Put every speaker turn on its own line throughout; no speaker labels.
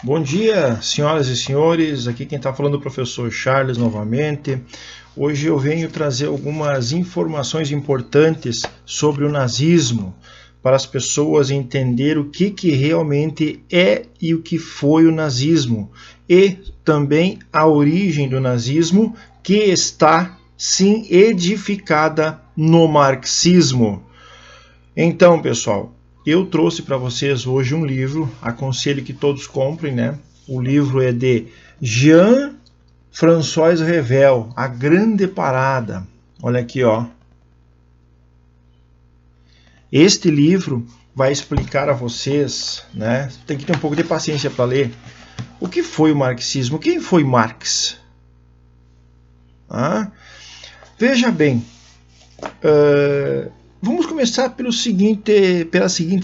Bom dia, senhoras e senhores. Aqui quem está falando é o professor Charles novamente. Hoje eu venho trazer algumas informações importantes sobre o nazismo para as pessoas entenderem o que realmente é e o que foi o nazismo e também a origem do nazismo que está sim edificada no marxismo. Então, pessoal, eu trouxe para vocês hoje um livro, aconselho que todos comprem, né? O livro é de Jean-François Revel, A Grande Parada. Olha aqui, ó. Este livro vai explicar a vocês, né? Tem que ter um pouco de paciência para ler. O que foi o marxismo? Quem foi Marx? Veja bem, vamos começar pela seguinte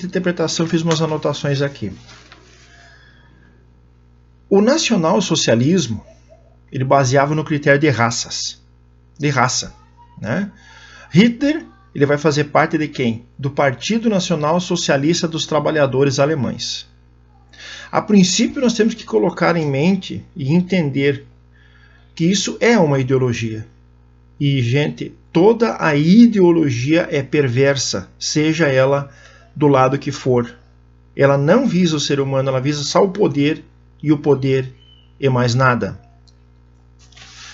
interpretação, fiz umas anotações aqui. O nacionalsocialismo, ele baseava no critério de raça, né? Hitler, ele vai fazer parte de quem? Do Partido Nacional Socialista dos Trabalhadores Alemães. A princípio, nós temos que colocar em mente e entender que isso é uma ideologia. E, gente, toda a ideologia é perversa, seja ela do lado que for. Ela não visa o ser humano, ela visa só o poder, e o poder e mais nada.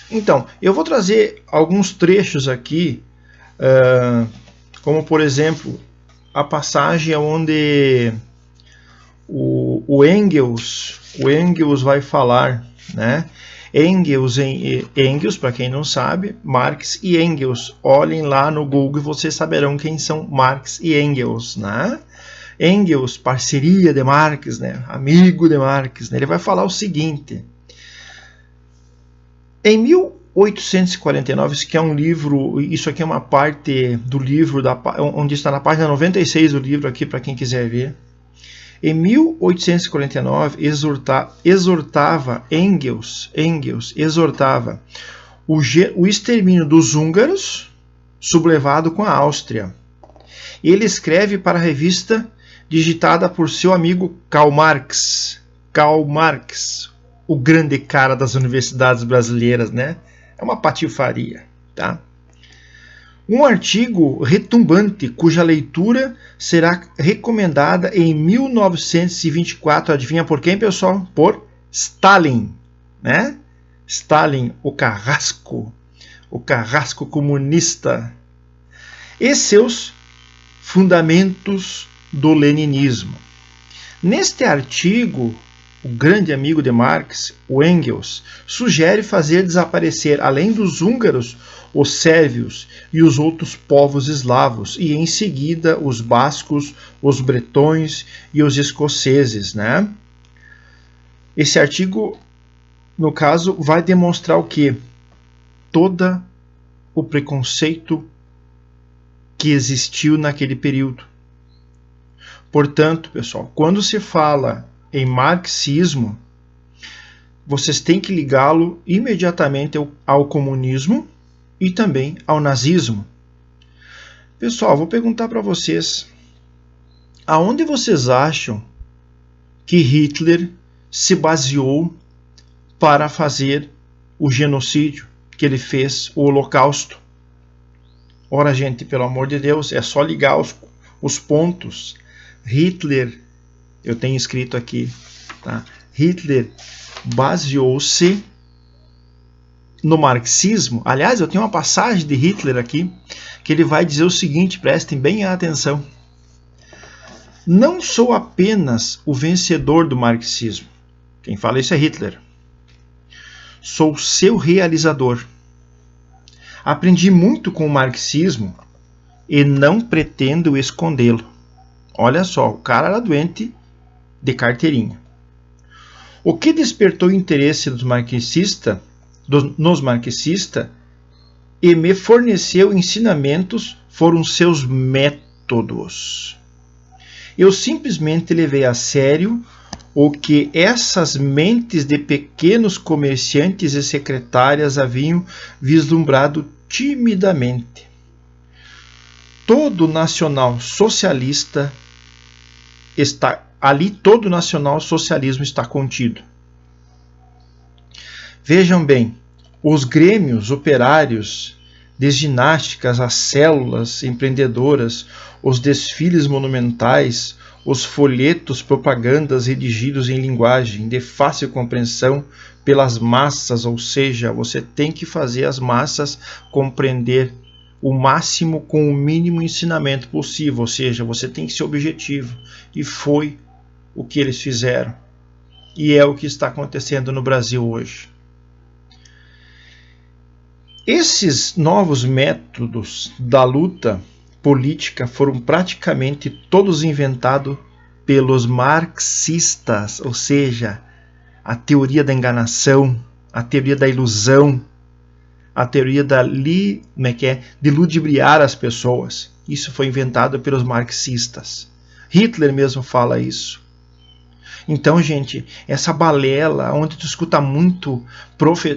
Então, eu vou trazer alguns trechos aqui, como por exemplo, a passagem onde o Engels vai falar, né? Engels, para quem não sabe, Marx e Engels. Olhem lá no Google e vocês saberão quem são Marx e Engels, né? Engels, parceria de Marx, né? Amigo de Marx, né? Ele vai falar o seguinte: em 1849, isso aqui é um livro, isso aqui é uma parte do livro, onde está na página 96 do livro aqui, para quem quiser ver. Em 1849, Engels exortava o extermínio dos húngaros, sublevado com a Áustria. Ele escreve para a revista digitada por seu amigo Karl Marx, o grande cara das universidades brasileiras, né? É uma patifaria, tá? Um artigo retumbante cuja leitura será recomendada em 1924, adivinha por quem, pessoal? Por Stalin, né? Stalin, o carrasco comunista. E seus fundamentos do leninismo. Neste artigo, o grande amigo de Marx, o Engels, sugere fazer desaparecer, além dos húngaros, os sérvios e os outros povos eslavos, e em seguida os bascos, os bretões e os escoceses, né? Esse artigo, no caso, vai demonstrar o quê? Todo o preconceito que existiu naquele período. Portanto, pessoal, quando se fala em marxismo, vocês têm que ligá-lo imediatamente ao comunismo e também ao nazismo. Pessoal, vou perguntar para vocês, aonde vocês acham que Hitler se baseou para fazer o genocídio que ele fez, o Holocausto? Ora, gente, pelo amor de Deus, é só ligar os pontos. Hitler, eu tenho escrito aqui, tá? Hitler baseou-se no marxismo. Aliás, eu tenho uma passagem de Hitler aqui, que ele vai dizer o seguinte, prestem bem atenção. Não sou apenas o vencedor do marxismo. Quem fala isso é Hitler. Sou seu realizador. Aprendi muito com o marxismo e não pretendo escondê-lo. Olha só, o cara era doente de carteirinha. O que despertou o interesse nos marxistas e me forneceu ensinamentos foram seus métodos. Eu simplesmente levei a sério o que essas mentes de pequenos comerciantes e secretárias haviam vislumbrado timidamente. Todo nacional socialista está ali todo o nacional-socialismo está contido. Vejam bem, os grêmios operários, desde ginásticas às células empreendedoras, os desfiles monumentais, os folhetos, propagandas redigidos em linguagem de fácil compreensão pelas massas, ou seja, você tem que fazer as massas compreender o máximo com o mínimo ensinamento possível, ou seja, você tem que ser objetivo. E foi o que eles fizeram. E é o que está acontecendo no Brasil hoje. Esses novos métodos da luta política foram praticamente todos inventados pelos marxistas, ou seja, a teoria da enganação, a teoria da ilusão, a teoria de ludibriar as pessoas. Isso foi inventado pelos marxistas. Hitler mesmo fala isso. Então, gente, essa balela onde tu escuta muito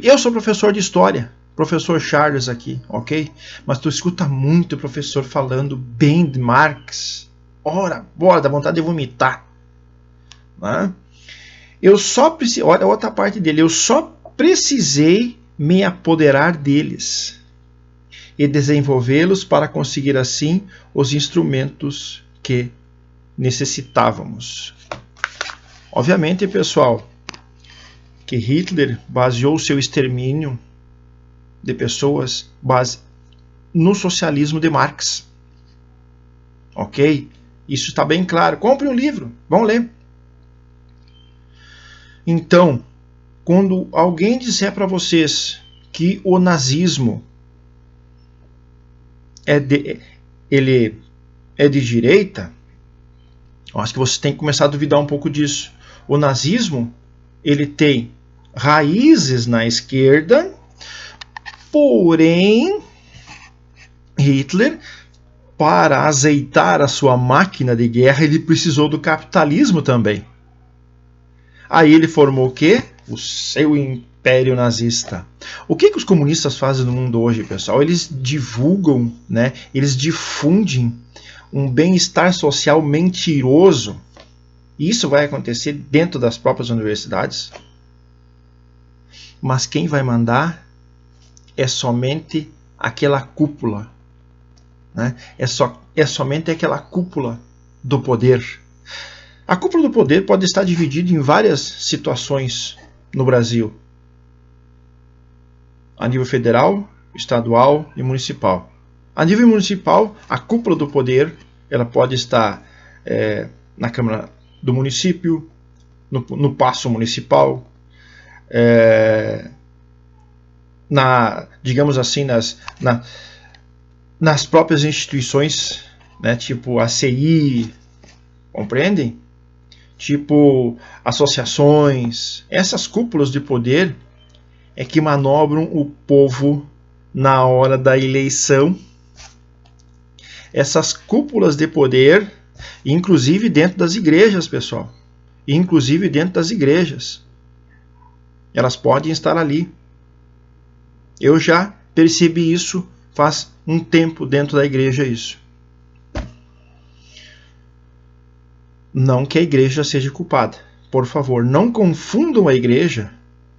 eu sou professor de história, professor Charles aqui, ok? Mas tu escuta muito professor falando bem de Marx. Ora, bora, dá vontade de vomitar. Né? Eu só precisei, olha a outra parte dele, eu só precisei me apoderar deles e desenvolvê-los para conseguir assim os instrumentos que necessitávamos. Obviamente, pessoal, que Hitler baseou seu extermínio de pessoas no socialismo de Marx. Ok? Isso está bem claro. Compre um livro, vão ler. Então, quando alguém disser para vocês que o nazismo ele é de direita, eu acho que você tem que começar a duvidar um pouco disso. O nazismo ele tem raízes na esquerda, porém Hitler, para azeitar a sua máquina de guerra, ele precisou do capitalismo também. Aí ele formou o quê? O seu império nazista. O que os comunistas fazem no mundo hoje, pessoal? Eles divulgam, né? Eles difundem um bem-estar social mentiroso. E isso vai acontecer dentro das próprias universidades. Mas quem vai mandar é somente aquela cúpula. Né? É somente aquela cúpula do poder. A cúpula do poder pode estar dividida em várias situações no Brasil. A nível federal, estadual e municipal. A nível municipal, a cúpula do poder ela pode estar na Câmara do Município, no Paço Municipal, digamos assim, nas próprias instituições, né, tipo a CI, compreendem? Tipo associações. Essas cúpulas de poder é que manobram o povo na hora da eleição. Essas cúpulas de poder, inclusive dentro das igrejas, pessoal. Inclusive dentro das igrejas. Elas podem estar ali. Eu já percebi isso faz um tempo dentro da igreja isso. Não que a igreja seja culpada. Por favor, não confundam a igreja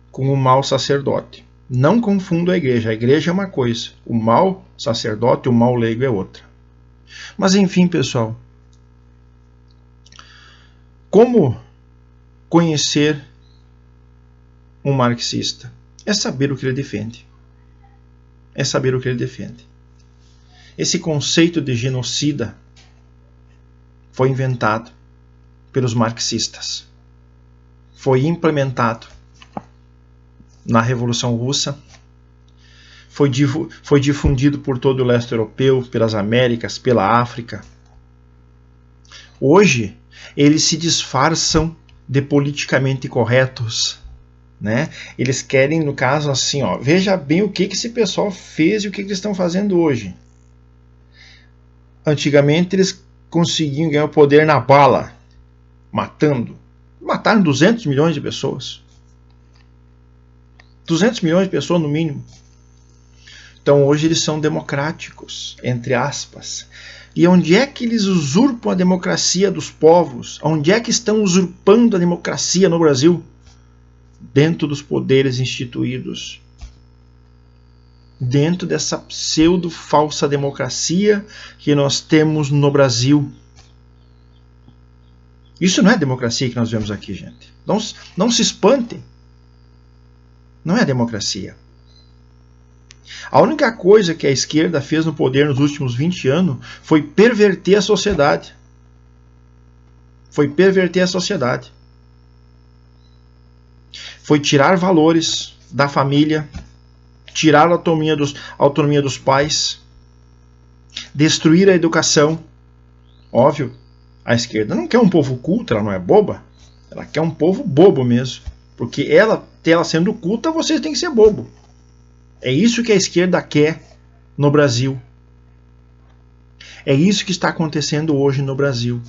com o mau sacerdote. Não confundam a igreja. A igreja é uma coisa. O mau sacerdote, o mau leigo é outra. Mas enfim, pessoal. Como conhecer um marxista? É saber o que ele defende. É saber o que ele defende. Esse conceito de genocida foi inventado pelos marxistas. Foi implementado na Revolução Russa. Foi difundido por todo o leste europeu, pelas Américas, pela África. Hoje, eles se disfarçam de politicamente corretos. Né? Eles querem, no caso, assim, ó, veja bem o que esse pessoal fez e o que eles estão fazendo hoje. Antigamente, eles conseguiam ganhar o poder na bala, matando. Mataram 200 milhões de pessoas. 200 milhões de pessoas, no mínimo. Então hoje eles são democráticos, entre aspas. E onde é que eles usurpam a democracia dos povos? Onde é que estão usurpando a democracia no Brasil? Dentro dos poderes instituídos. Dentro dessa pseudo-falsa democracia que nós temos no Brasil. Isso não é democracia que nós vemos aqui, gente. Não se espantem. Não é democracia. A única coisa que a esquerda fez no poder nos últimos 20 anos foi perverter a sociedade. Foi perverter a sociedade. Foi tirar valores da família, tirar a autonomia dos pais, destruir a educação. Óbvio, a esquerda não quer um povo culto, ela não é boba. Ela quer um povo bobo mesmo. Porque ela sendo culta, vocês têm que ser bobo. É isso que a esquerda quer no Brasil. É isso que está acontecendo hoje no Brasil.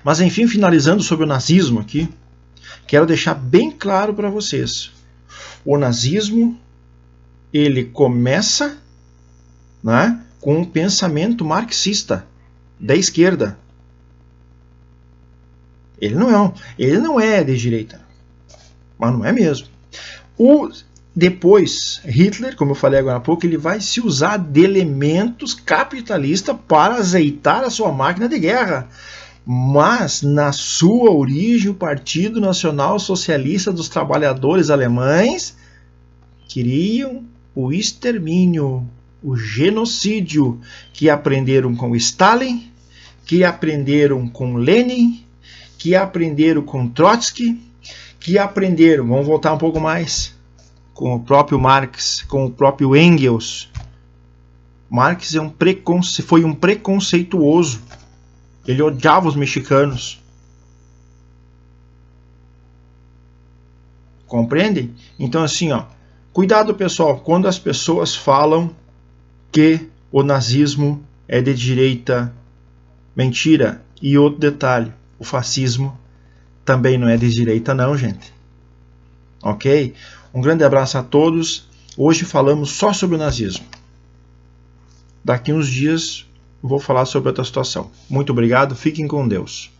Mas enfim, finalizando sobre o nazismo aqui, quero deixar bem claro para vocês. O nazismo, ele começa, né, com um pensamento marxista da esquerda. Ele não é de direita, mas não é mesmo. Depois, Hitler, como eu falei agora há pouco, ele vai se usar de elementos capitalistas para azeitar a sua máquina de guerra. Mas, na sua origem, o Partido Nacional Socialista dos Trabalhadores Alemães queriam o extermínio, o genocídio, que aprenderam com Stalin, que aprenderam com Lenin, que aprenderam com Trotsky, que aprenderam, vamos voltar um pouco mais, com o próprio Marx, com o próprio Engels. Marx foi um preconceituoso. Ele odiava os mexicanos. Compreendem? Então assim, ó, cuidado pessoal, quando as pessoas falam que o nazismo é de direita, mentira. E outro detalhe, o fascismo também não é de direita não, gente. Ok? Um grande abraço a todos. Hoje falamos só sobre o nazismo. Daqui uns dias vou falar sobre outra situação. Muito obrigado, fiquem com Deus.